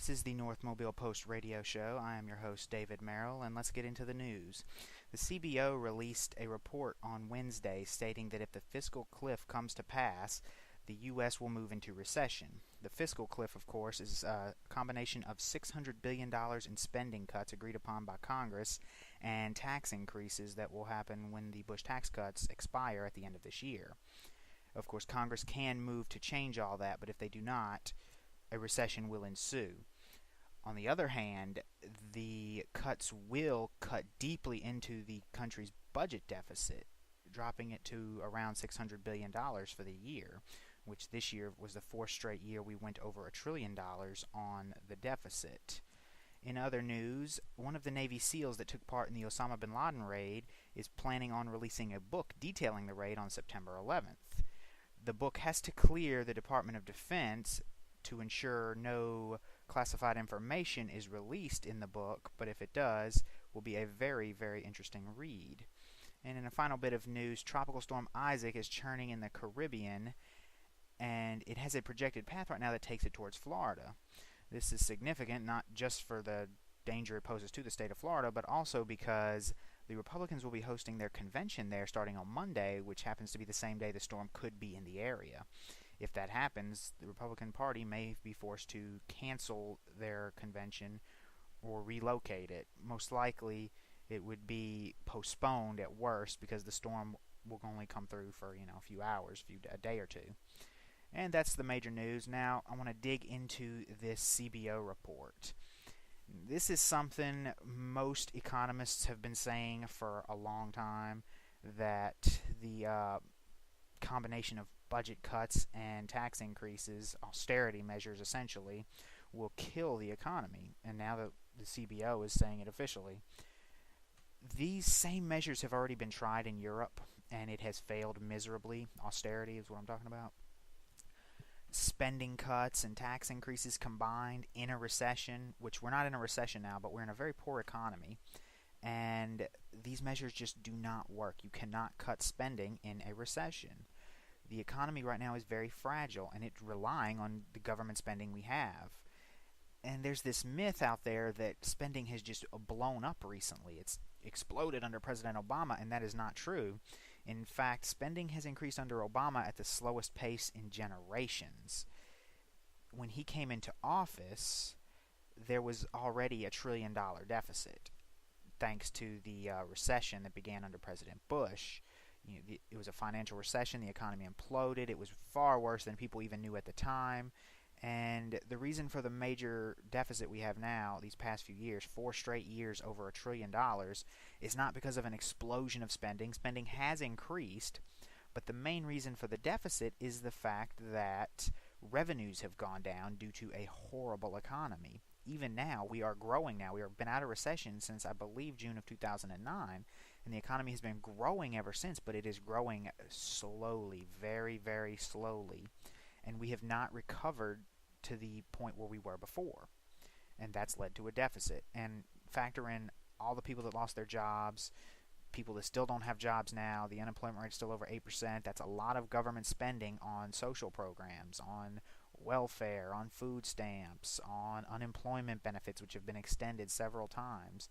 This is the North Mobile Post radio show. I am your host, David Merrill, and let's get into the news. The CBO released a report on Wednesday stating that if the fiscal cliff comes to pass, the U.S. will move into recession. The fiscal cliff, of course, is a combination of $600 billion in spending cuts agreed upon by Congress and tax increases that will happen when the Bush tax cuts expire at the end of this year. Of course, Congress can move to change all that, but if they do not, a recession will ensue. On the other hand, the cuts will cut deeply into the country's budget deficit, dropping it to around $600 billion for the year, which this year was the fourth straight year we went over $1 trillion on the deficit. In other news, one of the Navy SEALs that took part in the Osama bin Laden raid is planning on releasing a book detailing the raid on September 11th. The book has to clear the Department of Defense to ensure no classified information is released in the book, but if it does, will be a very, very interesting read. And in a final bit of news, Tropical Storm Isaac is churning in the Caribbean, and it has a projected path right now that takes it towards Florida. This is significant not just for the danger it poses to the state of Florida, but also because the Republicans will be hosting their convention there starting on Monday, which happens to be the same day the storm could be in the area. If that happens, the Republican Party may be forced to cancel their convention or relocate it. Most likely, it would be postponed at worst because the storm will only come through for a few hours, a day or two. And that's the major news. Now, I want to dig into this CBO report. This is something most economists have been saying for a long time, that the combination of budget cuts and tax increases, austerity measures essentially, will kill the economy. And now that the CBO is saying it officially. These same measures have already been tried in Europe, and it has failed miserably. Austerity is what I'm talking about. Spending cuts and tax increases combined in a recession, which we're not in a recession now, but we're in a very poor economy. And these measures just do not work. You cannot cut spending in a recession. The economy right now is very fragile, and it's relying on the government spending we have. And there's this myth out there that spending has just blown up recently. It's exploded under President Obama, and that is not true. In fact, spending has increased under Obama at the slowest pace in generations. When he came into office, there was already $1 trillion deficit, thanks to the recession that began under President Bush. It was a financial recession. The economy imploded. It was far worse than people even knew at the time. And the reason for the major deficit we have now, these past few years, 4 straight years over $1 trillion, is not because of an explosion of spending. Spending has increased, but the main reason for the deficit is the fact that revenues have gone down due to a horrible economy. Even now, we are growing now. We have been out of recession since, I believe, June of 2009, and the economy has been growing ever since, but it is growing slowly, very, very slowly. And we have not recovered to the point where we were before. And that's led to a deficit. And factor in all the people that lost their jobs, people that still don't have jobs now, the unemployment rate is still over 8%. That's a lot of government spending on social programs, on welfare, on food stamps, on unemployment benefits, which have been extended several times.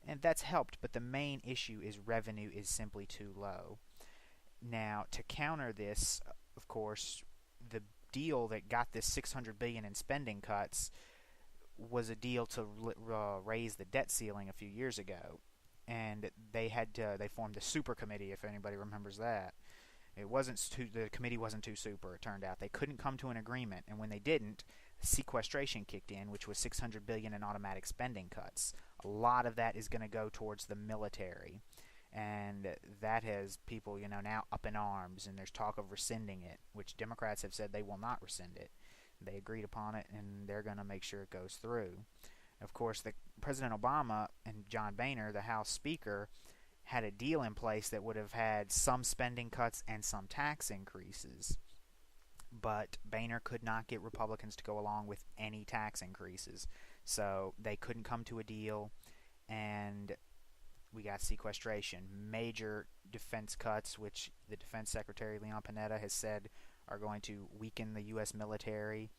And that's helped, but the main issue is revenue is simply too low. Now, to counter this, of course, the deal that got this $600 billion in spending cuts was a deal to raise the debt ceiling a few years ago, and they formed the super committee, if anybody remembers that. The committee wasn't too super, it turned out. They couldn't come to an agreement, and when they didn't, sequestration kicked in, which was $600 billion in automatic spending cuts. A lot of that is going to go towards the military. And that has people, now up in arms, and there's talk of rescinding it, which Democrats have said they will not rescind it. They agreed upon it, and they're going to make sure it goes through. Of course, President Obama and John Boehner, the House Speaker, had a deal in place that would have had some spending cuts and some tax increases. But Boehner could not get Republicans to go along with any tax increases. So they couldn't come to a deal, and we got sequestration, major defense cuts, which the Defense Secretary Leon Panetta has said are going to weaken the U.S. military.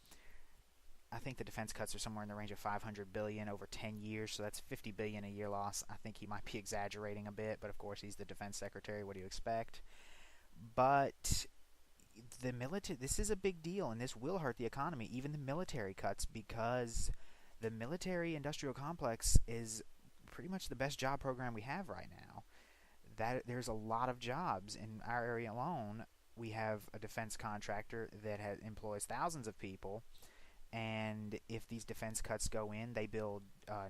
I think the defense cuts are somewhere in the range of 500 billion over 10 years, so that's 50 billion a year loss. I think he might be exaggerating a bit, but of course he's the defense secretary. What do you expect? But the military, this is a big deal, and this will hurt the economy, even the military cuts, because the military industrial complex is pretty much the best job program we have right now. That there's a lot of jobs in our area alone. We have a defense contractor that employs thousands of people, and if these defense cuts go in, they build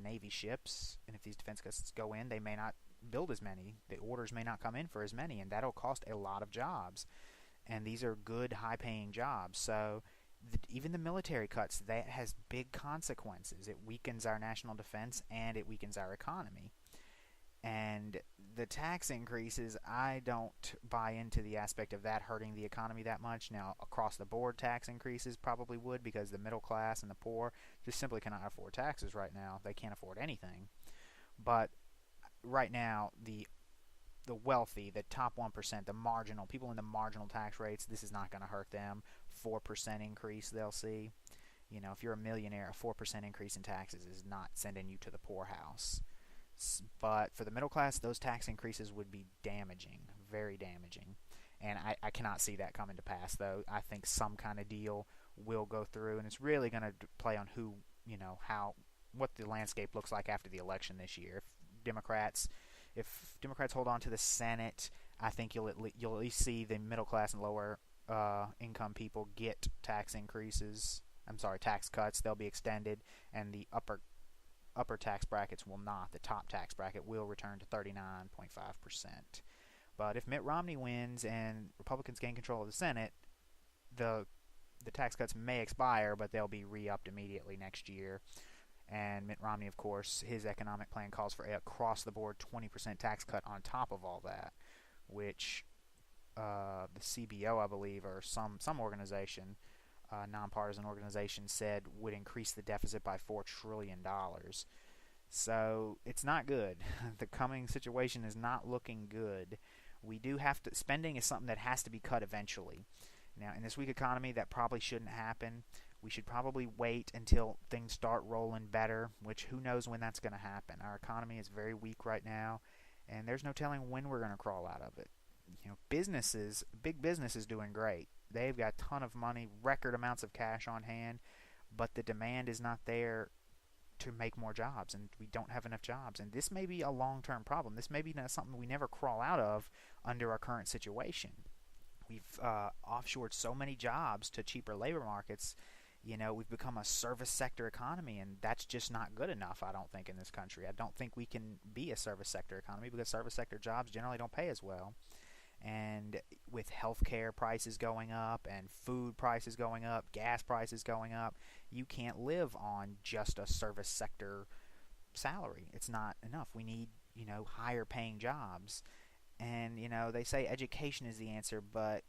Navy ships, and if these defense cuts go in, they may not build as many. The orders may not come in for as many, and that'll cost a lot of jobs. And these are good, high-paying jobs. So even the military cuts, that has big consequences. It weakens our national defense, and it weakens our economy. And the tax increases, I don't buy into the aspect of that hurting the economy that much. Now, across-the-board tax increases probably would, because the middle class and the poor just simply cannot afford taxes right now. They can't afford anything. But right now, the wealthy, the top 1%, the marginal, people in the marginal tax rates, this is not going to hurt them. 4% increase they'll see. You know, if you're a millionaire, a 4% increase in taxes is not sending you to the poorhouse. But for the middle class, those tax increases would be damaging, very damaging. And I cannot see that coming to pass, though. I think some kind of deal will go through, and it's really going to play on who, you know, what the landscape looks like after the election this year. If Democrats hold on to the Senate, I think you'll at least see the middle class and lower income people get tax increases. Tax cuts. They'll be extended, and the upper tax brackets will not. The top tax bracket will return to 39.5%. But if Mitt Romney wins and Republicans gain control of the Senate, the tax cuts may expire, but they'll be re-upped immediately next year. And Mitt Romney, of course, his economic plan calls for a across-the-board 20% tax cut on top of all that, which the CBO, I believe, or some organization, nonpartisan organization, said would increase the deficit by $4 trillion. So it's not good. The coming situation is not looking good. We do have to. Spending is something that has to be cut eventually. Now, in this weak economy, that probably shouldn't happen. We should probably wait until things start rolling better, which who knows when that's going to happen. Our economy is very weak right now, and there's no telling when we're going to crawl out of it. You know, big business is doing great. They've got a ton of money, record amounts of cash on hand, but the demand is not there to make more jobs, and we don't have enough jobs. And this may be a long-term problem. This may be something we never crawl out of under our current situation. We've offshored so many jobs to cheaper labor markets. You know, we've become a service sector economy, and that's just not good enough, I don't think, in this country. I don't think we can be a service sector economy because service sector jobs generally don't pay as well. And with healthcare prices going up and food prices going up, gas prices going up, you can't live on just a service sector salary. It's not enough. We need, you know, higher paying jobs. And, you know, they say education is the answer, but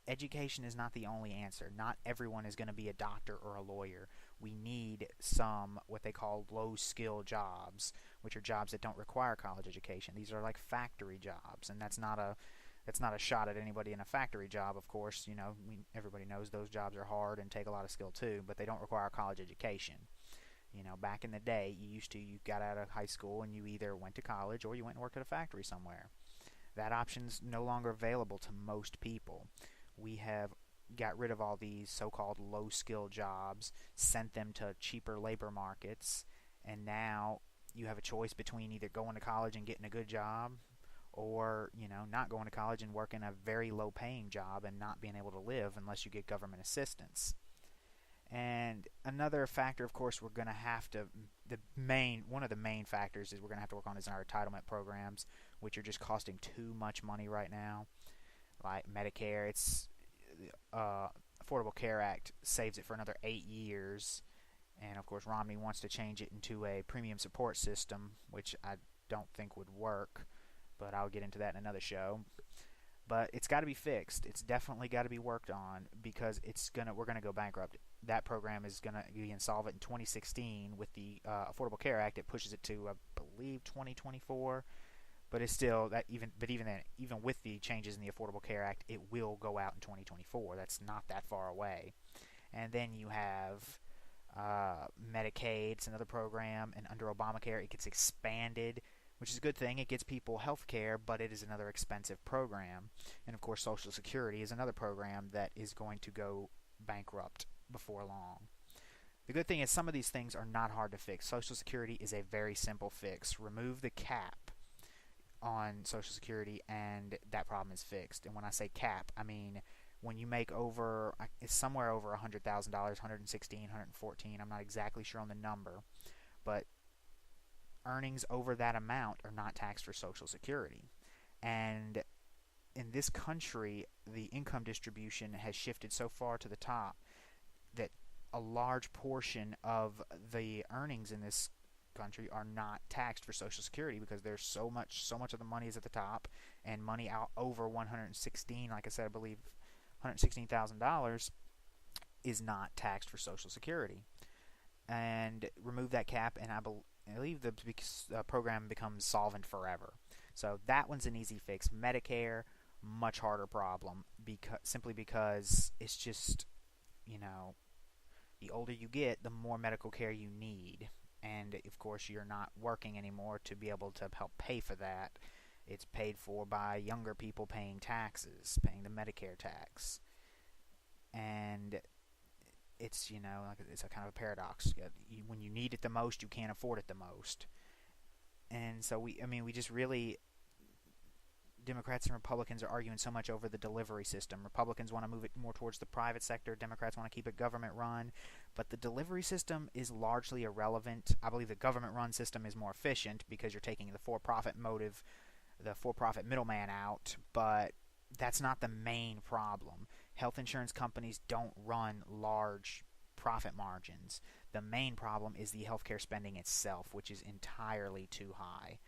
education is not the only answer. Not everyone is going to be a doctor or a lawyer. We need some what they call low-skill jobs, which are jobs that don't require college education. These are like factory jobs, and that's not a shot at anybody in a factory job, of course. You know, everybody knows those jobs are hard and take a lot of skill too, but they don't require college education. You know, back in the day, you got out of high school and you either went to college or you went and worked at a factory somewhere. That option's no longer available to most people. We have got rid of all these so-called low-skill jobs, sent them to cheaper labor markets, and now you have a choice between either going to college and getting a good job or, you know, not going to college and working a very low-paying job and not being able to live unless you get government assistance. And another factor, of course, we're going to have to, one of the main factors is we're going to have to work on is our entitlement programs, which are just costing too much money right now. Like Medicare, it's Affordable Care Act saves it for another 8 years, and of course Romney wants to change it into a premium support system, which I don't think would work, but I'll get into that in another show. But it's got to be fixed. It's definitely got to be worked on because we're gonna go bankrupt. That program is gonna be insolvent in 2016 with the Affordable Care Act. It pushes it to, I believe, 2024. But it's still even then, even with the changes in the Affordable Care Act, it will go out in 2024. That's not that far away. And then you have Medicaid's another program, and under Obamacare it gets expanded, which is a good thing. It gets people health care, but it is another expensive program. And of course, Social Security is another program that is going to go bankrupt before long. The good thing is some of these things are not hard to fix. Social Security is a very simple fix. Remove the cap on Social Security and that problem is fixed. And when I say cap, I mean when you make over, it's somewhere over $100,000, 116, 114, I'm not exactly sure on the number, but earnings over that amount are not taxed for Social Security. And in this country, the income distribution has shifted so far to the top that a large portion of the earnings in this country are not taxed for Social Security because there's so much of the money is at the top, and money out over 116, like I said, I believe $116,000 is not taxed for Social Security. And remove that cap, and I believe the program becomes solvent forever. So that one's an easy fix. Medicare, much harder problem, simply because it's just, the older you get, the more medical care you need. And of course, you're not working anymore to be able to help pay for that. It's paid for by younger people paying taxes, paying the Medicare tax. And it's, it's a kind of a paradox. When you need it the most, you can't afford it the most. And so we just really, Democrats and Republicans are arguing so much over the delivery system. Republicans want to move it more towards the private sector. Democrats want to keep it government run. But the delivery system is largely irrelevant. I believe the government run system is more efficient because you're taking the for-profit motive, the for-profit middleman out. But that's not the main problem. Health insurance companies don't run large profit margins. The main problem is the healthcare spending itself, which is entirely too high.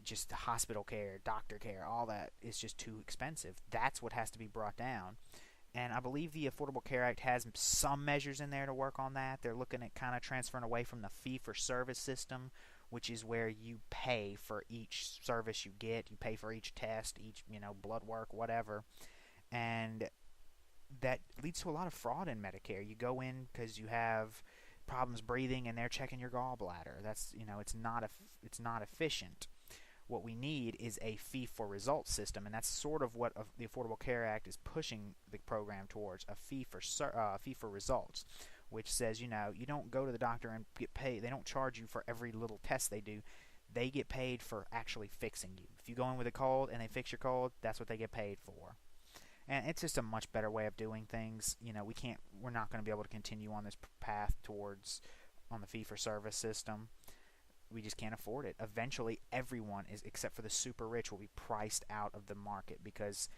Just the hospital care, doctor care, all that is just too expensive. That's what has to be brought down. And I believe the Affordable Care Act has some measures in there to work on that. They're looking at kind of transferring away from the fee-for-service system, which is where you pay for each service you get. You pay for each test, each blood work, whatever. And that leads to a lot of fraud in Medicare. You go in because you have problems breathing, and they're checking your gallbladder. That's it's not efficient. What we need is a fee-for-results system, and that's sort of what the Affordable Care Act is pushing the program towards, a fee-for-results, which says, you don't go to the doctor and get paid. They don't charge you for every little test they do. They get paid for actually fixing you. If you go in with a cold and they fix your cold, that's what they get paid for. And it's just a much better way of doing things. We're not going to be able to continue on this path towards on the fee-for-service system. We just can't afford it. Eventually, everyone except for the super rich, will be priced out of the market because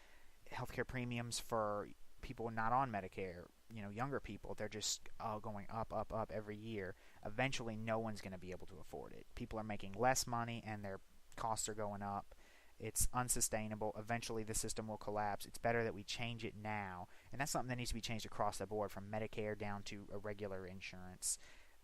healthcare premiums for people not on Medicare, younger people, they're just going up every year. Eventually, no one's going to be able to afford it. People are making less money and their costs are going up. It's unsustainable. Eventually, the system will collapse. It's better that we change it now. And that's something that needs to be changed across the board, from Medicare down to a regular insurance.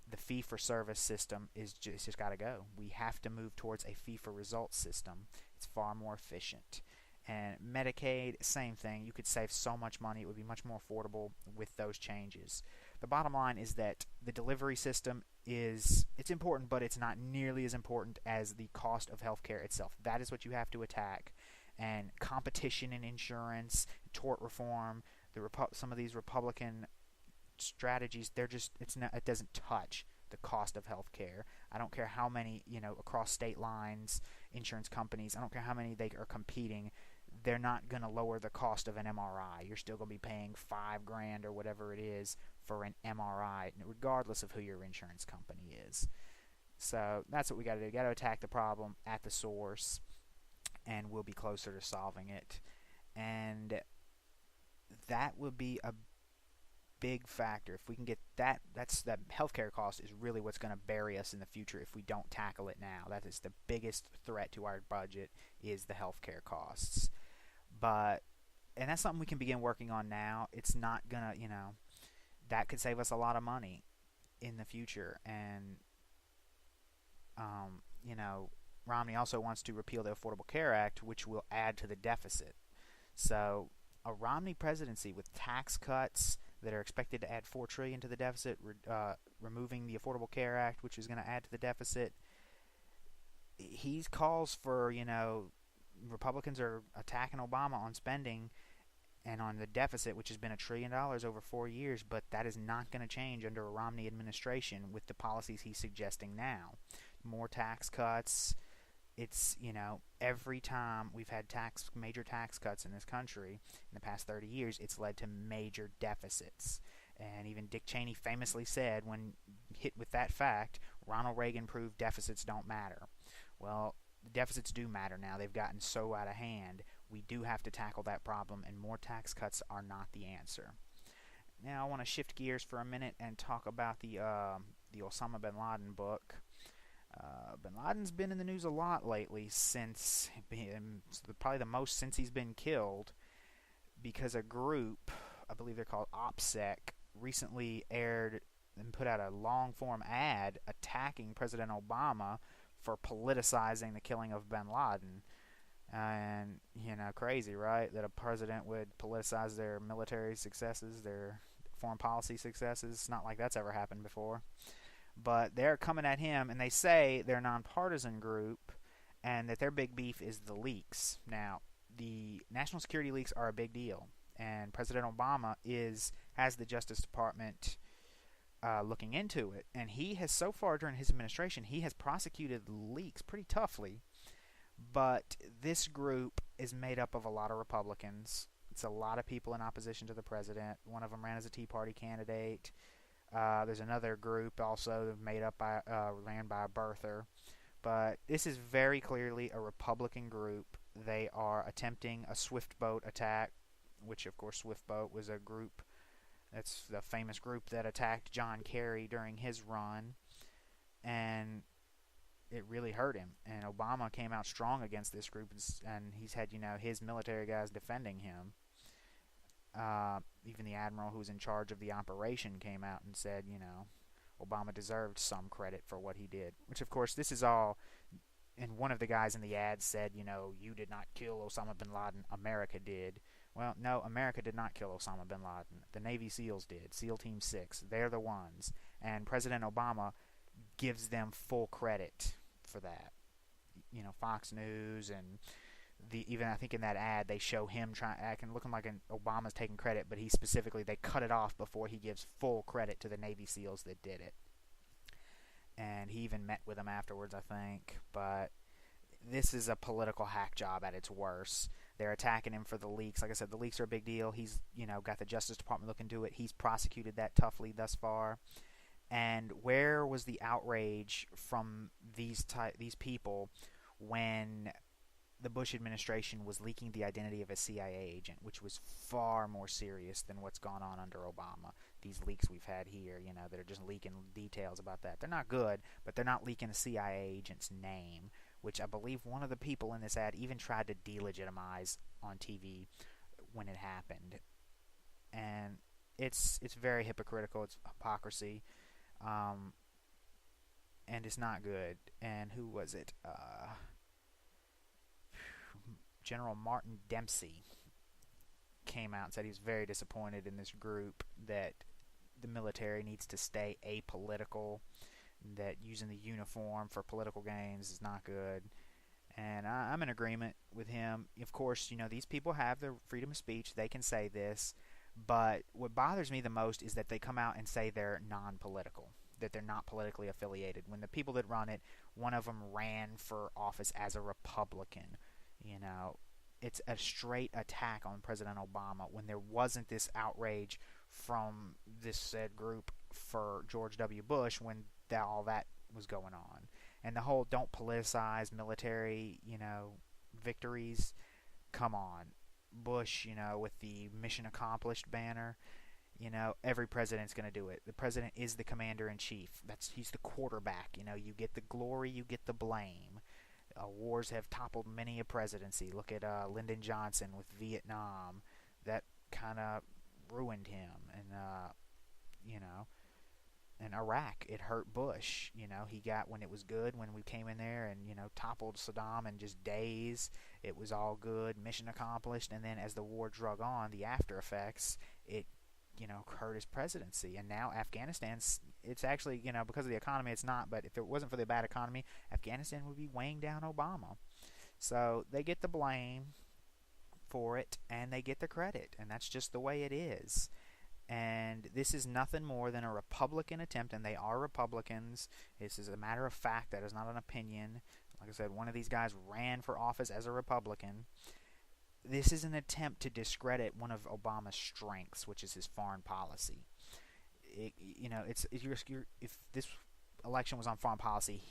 The fee-for-service system it's just got to go. We have to move towards a fee-for-results system. It's far more efficient. And Medicaid, same thing. You could save so much money. It would be much more affordable with those changes. The bottom line is that the delivery system it's important, but it's not nearly as important as the cost of healthcare itself. That is what you have to attack. And competition in insurance, tort reform, some of these Republican strategies, it doesn't touch the cost of healthcare. I don't care how many, across state lines, insurance companies, I don't care how many they are competing, they're not going to lower the cost of an MRI. You're still going to be paying $5,000 or whatever it is for an MRI, regardless of who your insurance company is. So that's what we got to do. We got to attack the problem at the source, and we'll be closer to solving it. And that would be a big factor. If we can get that healthcare cost is really what's going to bury us in the future if we don't tackle it now. That is the biggest threat to our budget, is the healthcare costs. And that's something we can begin working on now. It's not gonna, that could save us a lot of money in the future. And Romney also wants to repeal the Affordable Care Act, which will add to the deficit. So a Romney presidency with tax cuts that are expected to add $4 trillion to the deficit, removing the Affordable Care Act, which is going to add to the deficit. He calls for, Republicans are attacking Obama on spending and on the deficit, which has been $1 trillion over 4 years, but that is not going to change under a Romney administration with the policies he's suggesting now. More tax cuts. It's, every time we've had major tax cuts in this country in the past 30 years, it's led to major deficits. And even Dick Cheney famously said, when hit with that fact, Ronald Reagan proved deficits don't matter. Well, the deficits do matter now. They've gotten so out of hand. We do have to tackle that problem, and more tax cuts are not the answer. Now I want to shift gears for a minute and talk about the Osama bin Laden book. Bin Laden's been in the news a lot lately probably the most since he's been killed, because a group, I believe they're called OPSEC, recently aired and put out a long-form ad attacking President Obama for politicizing the killing of bin Laden. And, crazy, right? That a president would politicize their military successes, their foreign policy successes. It's not like that's ever happened before. But they're coming at him, and they say they're a nonpartisan group, and that their big beef is the leaks. Now, the national security leaks are a big deal, and President Obama has the Justice Department looking into it. And he has, so far during his administration, he has prosecuted leaks pretty toughly. But this group is made up of a lot of Republicans. It's a lot of people in opposition to the president. One of them ran as a Tea Party candidate. There's another group also ran by a birther. But this is very clearly a Republican group. They are attempting a Swift boat attack, which, of course, Swift boat was a group. That's the famous group that attacked John Kerry during his run. And it really hurt him, and Obama came out strong against this group, and he's had, his military guys defending him. Even the admiral who was in charge of the operation came out and said, Obama deserved some credit for what he did, which, of course, this is all, and one of the guys in the ad said, you did not kill Osama bin Laden, America did. Well, no, America did not kill Osama bin Laden. The Navy SEALs did, SEAL Team 6. They're the ones, and President Obama gives them full credit for that. Fox News and even I think in that ad they show him acting looking like Obama's taking credit, but they cut it off before he gives full credit to the Navy SEALs that did it. And he even met with them afterwards, I think. But this is a political hack job at its worst. They're attacking him for the leaks. Like I said, the leaks are a big deal. He's got the Justice Department looking into it. He's prosecuted that toughly thus far. And where was the outrage from these people when the Bush administration was leaking the identity of a CIA agent, which was far more serious than what's gone on under Obama? These leaks we've had here, that are just leaking details about that. They're not good, but they're not leaking a CIA agent's name, which I believe one of the people in this ad even tried to delegitimize on TV when it happened. And it's very hypocritical. It's hypocrisy. And it's not good. And who was it? General Martin Dempsey came out and said he was very disappointed in this group, that the military needs to stay apolitical, that using the uniform for political gains is not good. And I'm in agreement with him. Of course, these people have their freedom of speech. They can say this. But what bothers me the most is that they come out and say they're non-political, that they're not politically affiliated. When the people that run it, one of them ran for office as a Republican. It's a straight attack on President Obama when there wasn't this outrage from this said group for George W. Bush when all that was going on. And the whole don't politicize military, victories. Come on. Bush, with the mission accomplished banner, every president's going to do it. The president is the commander-in-chief. He's the quarterback. You get the glory, you get the blame. Wars have toppled many a presidency. Look at Lyndon Johnson with Vietnam. That kind of ruined him. And, in Iraq, it hurt Bush. He got, when it was good, when we came in there and, toppled Saddam in just days, it was all good, mission accomplished. And then as the war drug on, the after effects, it hurt his presidency. And now Afghanistan's, it's actually, because of the economy, it's not, but if it wasn't for the bad economy, Afghanistan would be weighing down Obama. So they get the blame for it, and they get the credit, and that's just the way it is. And this is nothing more than a Republican attempt, and they are Republicans. This is a matter of fact. That is not an opinion. Like I said, one of these guys ran for office as a Republican. This is an attempt to discredit one of Obama's strengths, which is his foreign policy. If this election was on foreign policy,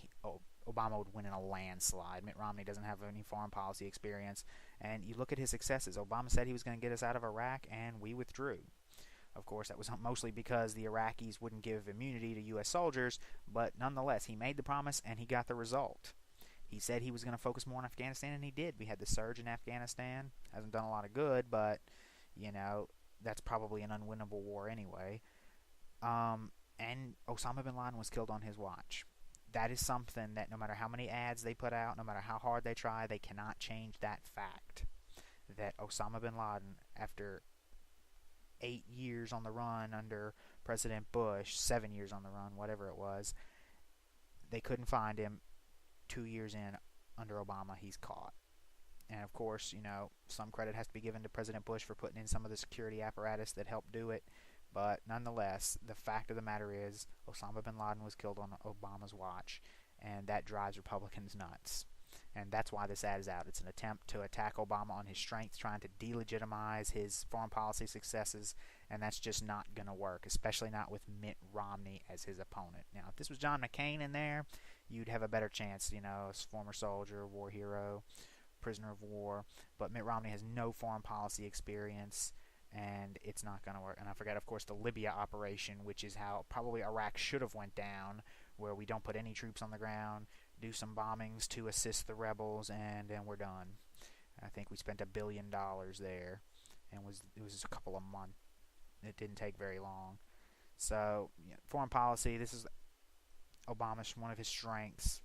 Obama would win in a landslide. Mitt Romney doesn't have any foreign policy experience, and you look at his successes. Obama said he was going to get us out of Iraq, and we withdrew. Of course, that was mostly because the Iraqis wouldn't give immunity to U.S. soldiers, but nonetheless, he made the promise and he got the result. He said he was going to focus more on Afghanistan, and he did. We had the surge in Afghanistan. Hasn't done a lot of good, but, that's probably an unwinnable war anyway. And Osama bin Laden was killed on his watch. That is something that no matter how many ads they put out, no matter how hard they try, they cannot change that fact. That Osama bin Laden, after 8 years on the run under President Bush, 7 years on the run, whatever it was, they couldn't find him. 2 years in, under Obama, he's caught. And of course, some credit has to be given to President Bush for putting in some of the security apparatus that helped do it. But nonetheless, the fact of the matter is, Osama bin Laden was killed on Obama's watch, and that drives Republicans nuts. And that's why this ad is out. It's an attempt to attack Obama on his strengths, trying to delegitimize his foreign policy successes, and that's just not going to work, especially not with Mitt Romney as his opponent. Now, if this was John McCain in there, you'd have a better chance, as former soldier, war hero, prisoner of war. But Mitt Romney has no foreign policy experience, and it's not going to work. And I forgot, of course, the Libya operation, which is how probably Iraq should have went down, where we don't put any troops on the ground, do some bombings to assist the rebels, and then we're done. I think we spent $1 billion there, and it was a couple of months. It didn't take very long. So, foreign policy, this is Obama's one of his strengths.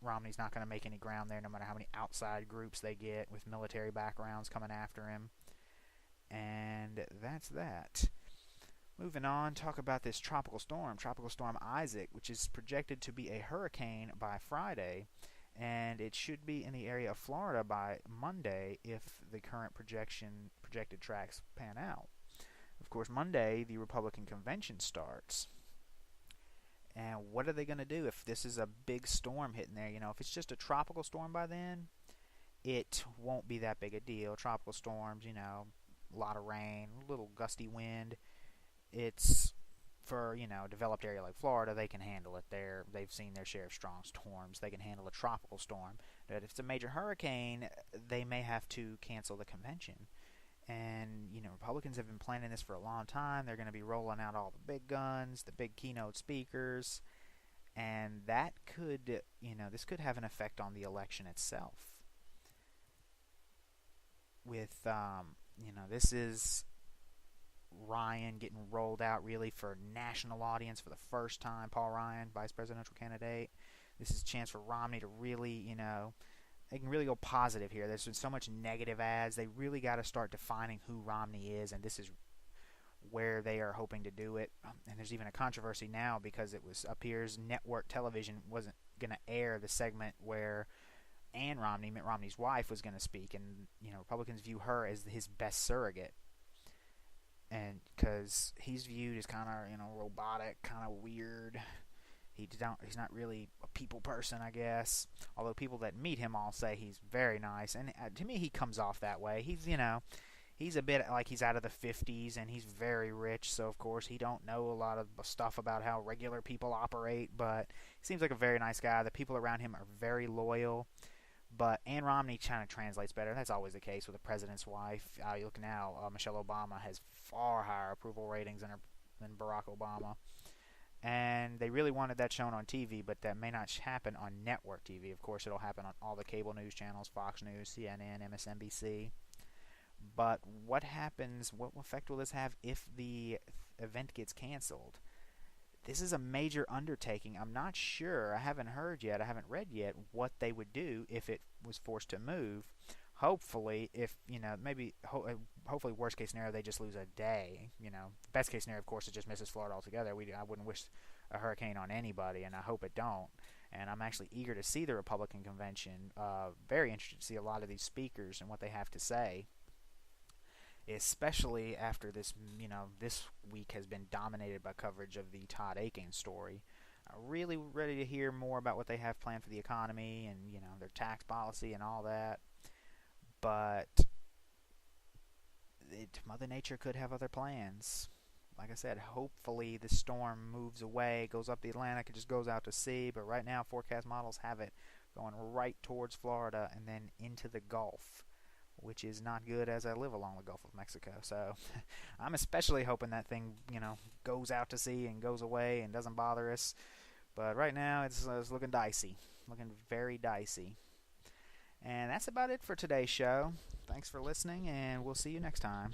Romney's not going to make any ground there, no matter how many outside groups they get with military backgrounds coming after him. And that's that. Moving on, talk about this Tropical Storm Isaac, which is projected to be a hurricane by Friday, and it should be in the area of Florida by Monday if the current projected tracks pan out. Of course, Monday, the Republican convention starts. And what are they going to do if this is a big storm hitting there? If it's just a tropical storm by then, it won't be that big a deal. Tropical storms, a lot of rain, a little gusty wind. It's for, developed area like Florida, they can handle it there. They've seen their share of strong storms. They can handle a tropical storm. But if it's a major hurricane, they may have to cancel the convention. And, Republicans have been planning this for a long time. They're going to be rolling out all the big guns, the big keynote speakers. And that could, this could have an effect on the election itself. With, this is Ryan getting rolled out really for national audience for the first time. Paul Ryan, vice presidential candidate. This is a chance for Romney to really, they can really go positive here. There's been so much negative ads. They really got to start defining who Romney is, and this is where they are hoping to do it. And there's even a controversy now because it appears network television wasn't going to air the segment where Ann Romney, Mitt Romney's wife, was going to speak, and Republicans view her as his best surrogate. And because he's viewed as kind of robotic, kind of weird. He's not really a people person, I guess. Although people that meet him all say he's very nice, and to me he comes off that way. He's a bit like he's out of the 50s, and he's very rich. So of course he don't know a lot of stuff about how regular people operate. But he seems like a very nice guy. The people around him are very loyal. But Ann Romney kind of translates better. That's always the case with the president's wife. You look now, Michelle Obama has far higher approval ratings than Barack Obama. And they really wanted that shown on TV, but that may not happen on network TV. Of course, it'll happen on all the cable news channels, Fox News, CNN, MSNBC. But what happens, what effect will this have if the event gets canceled? This is a major undertaking. I'm not sure. I haven't heard yet. I haven't read yet what they would do if it was forced to move. hopefully, if maybe hopefully worst case scenario they just lose a day. Best case scenario, of course, it just misses Florida altogether. I wouldn't wish a hurricane on anybody, and I hope it don't. And I'm actually eager to see the Republican convention. Very interested to see a lot of these speakers and what they have to say, especially after this. This week has been dominated by coverage of the Todd Akin story. Really ready to hear more about what they have planned for the economy and their tax policy and all that. But Mother Nature could have other plans. Like I said, hopefully the storm moves away, goes up the Atlantic, and just goes out to sea. But right now, forecast models have it going right towards Florida and then into the Gulf, which is not good as I live along the Gulf of Mexico. So I'm especially hoping that thing, goes out to sea and goes away and doesn't bother us. But right now, it's looking dicey, looking very dicey. And that's about it for today's show. Thanks for listening, and we'll see you next time.